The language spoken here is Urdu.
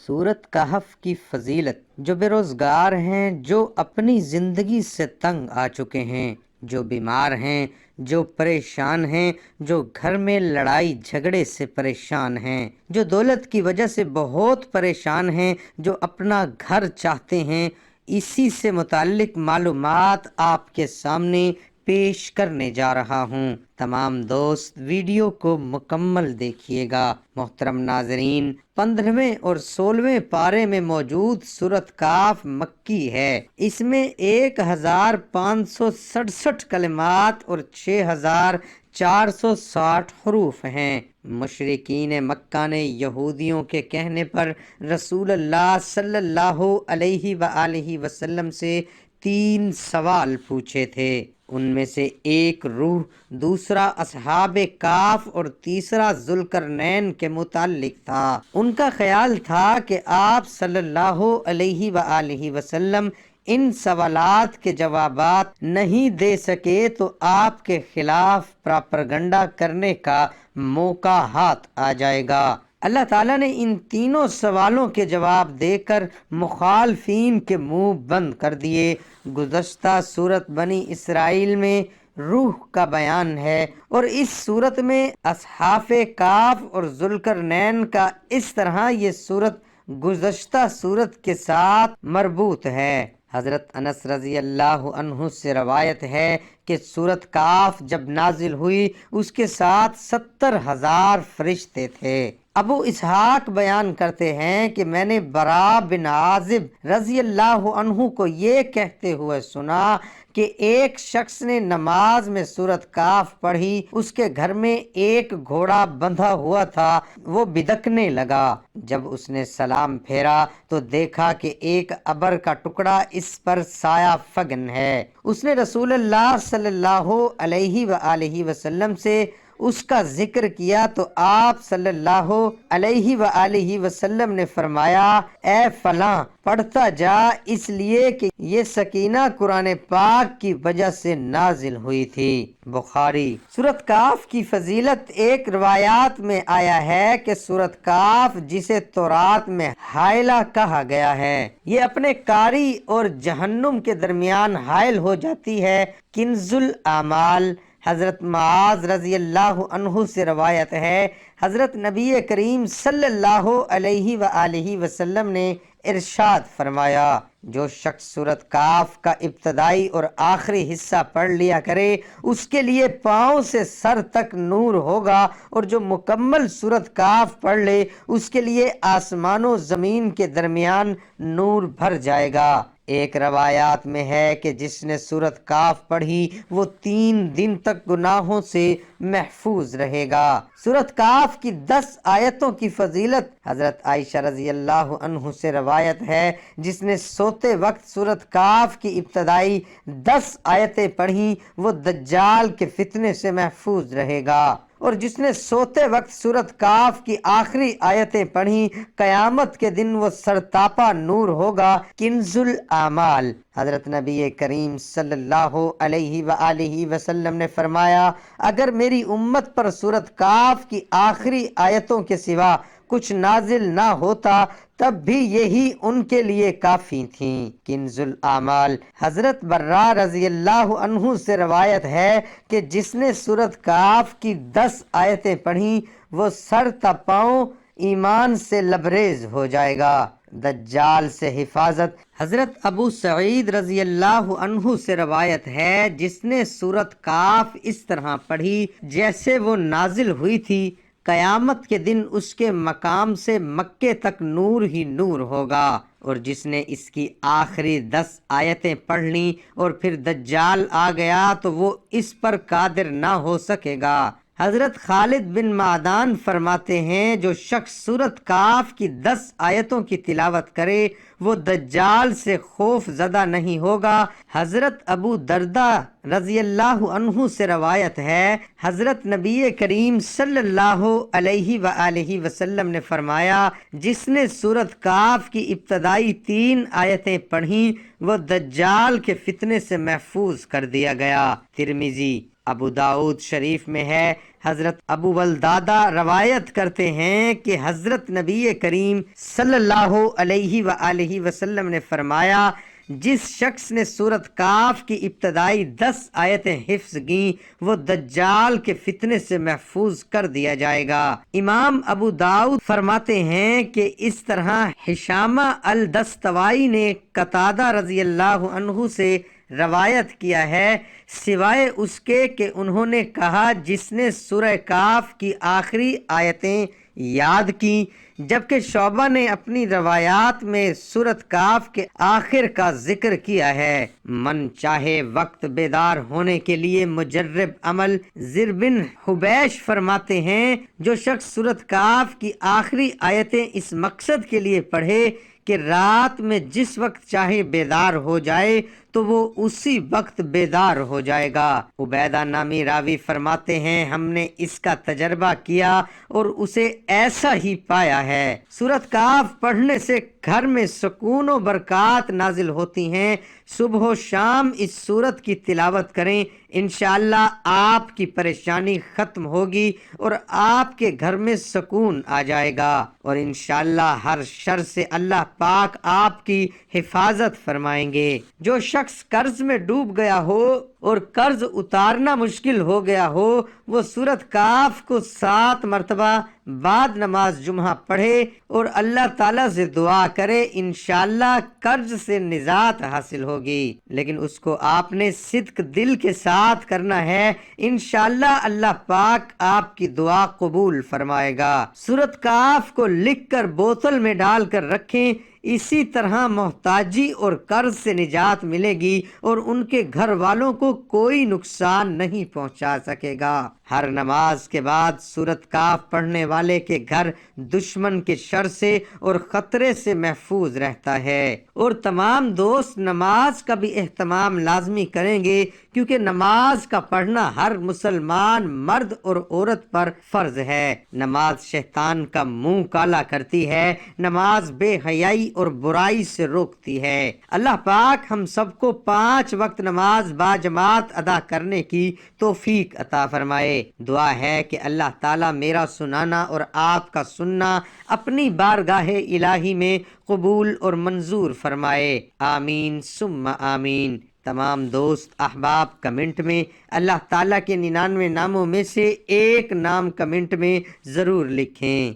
سورت کہف کی فضیلت۔ جو بے روزگار ہیں، جو اپنی زندگی سے تنگ آ چکے ہیں، جو بیمار ہیں، جو پریشان ہیں، جو گھر میں لڑائی جھگڑے سے پریشان ہیں، جو دولت کی وجہ سے بہت پریشان ہیں، جو اپنا گھر چاہتے ہیں، اسی سے متعلق معلومات آپ کے سامنے پیش کرنے جا رہا ہوں۔ تمام دوست ویڈیو کو مکمل دیکھیے گا۔ محترم ناظرین، 15ویں اور 16ویں پارے میں موجود سورت کاف مکی ہے۔ اس میں 1567 کلمات اور 6460 حروف ہیں۔ مشرکین مکہ نے یہودیوں کے کہنے پر رسول اللہ صلی اللہ علیہ وآلہ وسلم سے 3 سوال پوچھے تھے۔ ان میں سے ایک روح، دوسرا اصحاب کاف اور تیسرا ذوالقرنین کے متعلق تھا۔ ان کا خیال تھا کہ آپ صلی اللہ علیہ وآلہ وسلم ان سوالات کے جوابات نہیں دے سکے تو آپ کے خلاف پراپرگنڈا کرنے کا موقع ہاتھ آ جائے گا۔ اللہ تعالیٰ نے ان تینوں سوالوں کے جواب دے کر مخالفین کے منہ بند کر دیے۔ گزشتہ سورت بنی اسرائیل میں روح کا بیان ہے، اور اس صورت میں اصحاب کاف اور ذوالقرنین کا اس طرح یہ صورت گزشتہ صورت کے ساتھ مربوط ہے۔ حضرت انس رضی اللہ عنہ سے روایت ہے کہ سورت کاف جب نازل ہوئی اس کے ساتھ 70,000 فرشتے تھے۔ ابو اسحاق بیان کرتے ہیں کہ میں نے برا بن عازب رضی اللہ عنہ کو یہ کہتے ہوئے سنا کہ ایک شخص نے نماز میں سورت کاف پڑھی، اس کے گھر میں ایک گھوڑا بندھا ہوا تھا، وہ بدکنے لگا۔ جب اس نے سلام پھیرا تو دیکھا کہ ایک ابر کا ٹکڑا اس پر سایہ فگن ہے۔ اس نے رسول اللہ صلی اللہ علیہ وآلہ وسلم سے اس کا ذکر کیا تو آپ صلی اللہ علیہ وآلہ وسلم نے فرمایا، اے فلاں پڑھتا جا، اس لیے کہ یہ سکینہ قرآن پاک کی وجہ سے نازل ہوئی تھی۔ بخاری۔ سورت کاف کی فضیلت۔ ایک روایات میں آیا ہے کہ سورت کاف جسے تورات میں حائلہ کہا گیا ہے، یہ اپنے قاری اور جہنم کے درمیان حائل ہو جاتی ہے۔ کنز الاعمال۔ حضرت معاذ رضی اللہ عنہ سے روایت ہے، حضرت نبی کریم صلی اللہ علیہ وآلہ وسلم نے ارشاد فرمایا، جو شخص سورت کاف کا ابتدائی اور آخری حصہ پڑھ لیا کرے اس کے لیے پاؤں سے سر تک نور ہوگا، اور جو مکمل سورت کاف پڑھ لے اس کے لیے آسمان و زمین کے درمیان نور بھر جائے گا۔ ایک روایات میں ہے کہ جس نے سورت کاف پڑھی وہ 3 دن تک گناہوں سے محفوظ رہے گا۔ سورت کاف کی 10 آیتوں کی فضیلت۔ حضرت عائشہ رضی اللہ عنہ سے روایت ہے، جس نے سوتے وقت سورت کاف کی ابتدائی 10 آیتیں پڑھیں وہ دجال کے فتنے سے محفوظ رہے گا، اور جس نے سوتے وقت سورت کاف کی آخری آیتیں پڑھیں قیامت کے دن وہ سرتاپا نور ہوگا۔ کنز الاعمال۔ حضرت نبی کریم صلی اللہ علیہ وآلہ وسلم نے فرمایا، اگر میری امت پر سورت کاف کی آخری آیتوں کے سوا کچھ نازل نہ ہوتا تب بھی یہی ان کے لیے کافی تھیں۔ کنز الاعمال۔ حضرت برا رضی اللہ عنہ سے روایت ہے کہ جس نے سورت کاف کی 10 آیتیں پڑھیں وہ سر تا پاؤں ایمان سے لبریز ہو جائے گا۔ دجال سے حفاظت۔ حضرت ابو سعید رضی اللہ عنہ سے روایت ہے، جس نے سورت کاف اس طرح پڑھی جیسے وہ نازل ہوئی تھی، قیامت کے دن اس کے مقام سے مکے تک نور ہی نور ہوگا، اور جس نے اس کی آخری 10 آیتیں پڑھ لیں اور پھر دجال آ گیا تو وہ اس پر قادر نہ ہو سکے گا۔ حضرت خالد بن معدان فرماتے ہیں، جو شخص سورت کاف کی 10 آیتوں کی تلاوت کرے وہ دجال سے خوف زدہ نہیں ہوگا۔ حضرت ابو دردہ رضی اللہ عنہ سے روایت ہے، حضرت نبی کریم صلی اللہ علیہ وآلہ وسلم نے فرمایا، جس نے سورت کاف کی ابتدائی 3 آیتیں پڑھیں وہ دجال کے فتنے سے محفوظ کر دیا گیا۔ ترمذی۔ ابو داؤد شریف میں ہے، حضرت ابو ولدادہ روایت کرتے ہیں کہ حضرت نبی کریم صلی اللہ علیہ وآلہ وسلم نے فرمایا، جس شخص نے سورۃ کاف کی ابتدائی 10 آیتیں حفظ کیں وہ دجال کے فتنے سے محفوظ کر دیا جائے گا۔ امام ابو داؤد فرماتے ہیں کہ اس طرح حشامہ الدستوائی نے قتادہ رضی اللہ عنہ سے روایت کیا ہے، سوائے اس کے کہ انہوں نے کہا جس نے سورہ کاف کی آخری آیتیں یاد کی، جبکہ شعبہ نے اپنی روایات میں سورۃ کاف کے آخر کا ذکر کیا ہے۔ من چاہے وقت بیدار ہونے کے لیے مجرب عمل زر بن حبیش فرماتے ہیں، جو شخص سورۃ کاف کی آخری آیتیں اس مقصد کے لیے پڑھے کہ رات میں جس وقت چاہے بیدار ہو جائے تو وہ اسی وقت بیدار ہو جائے گا۔ عبیدہ نامی راوی فرماتے ہیں، ہم نے اس کا تجربہ کیا اور اسے ایسا ہی پایا ہے۔ سورۃ کاف پڑھنے سے گھر میں سکون و برکات نازل ہوتی ہیں۔ صبح و شام اس سورت کی تلاوت کریں، انشاءاللہ آپ کی پریشانی ختم ہوگی اور آپ کے گھر میں سکون آ جائے گا، اور انشاءاللہ ہر شر سے اللہ پاک آپ کی حفاظت فرمائیں گے۔ جو شخص قرض میں ڈوب گیا ہو اور قرض اتارنا مشکل ہو گیا ہو، وہ سورۃ کاف کو 7 مرتبہ بعد نماز جمعہ پڑھے اور اللہ تعالیٰ سے دعا کرے، انشاءاللہ قرض سے نجات حاصل ہوگی، لیکن اس کو آپ نے صدق دل کے ساتھ کرنا ہے، انشاءاللہ اللہ پاک آپ کی دعا قبول فرمائے گا۔ سورۃ کاف کو لکھ کر بوتل میں ڈال کر رکھیں، اسی طرح محتاجی اور قرض سے نجات ملے گی اور ان کے گھر والوں کو کوئی نقصان نہیں پہنچا سکے گا۔ ہر نماز کے بعد سورۃ کاف پڑھنے والے کے گھر دشمن کے شر سے اور خطرے سے محفوظ رہتا ہے۔ اور تمام دوست نماز کا بھی اہتمام لازمی کریں گے، کیونکہ نماز کا پڑھنا ہر مسلمان مرد اور عورت پر فرض ہے۔ نماز شیطان کا منہ کالا کرتی ہے، نماز بے حیائی اور برائی سے روکتی ہے۔ اللہ پاک ہم سب کو 5 وقت نماز باجماعت ادا کرنے کی توفیق عطا فرمائے۔ دعا ہے کہ اللہ تعالیٰ میرا سنانا اور آپ کا سننا اپنی بارگاہ الہی میں قبول اور منظور فرمائے، آمین ثم آمین۔ تمام دوست احباب کمنٹ میں اللہ تعالیٰ کے 99 ناموں میں سے ایک نام کمنٹ میں ضرور لکھیں۔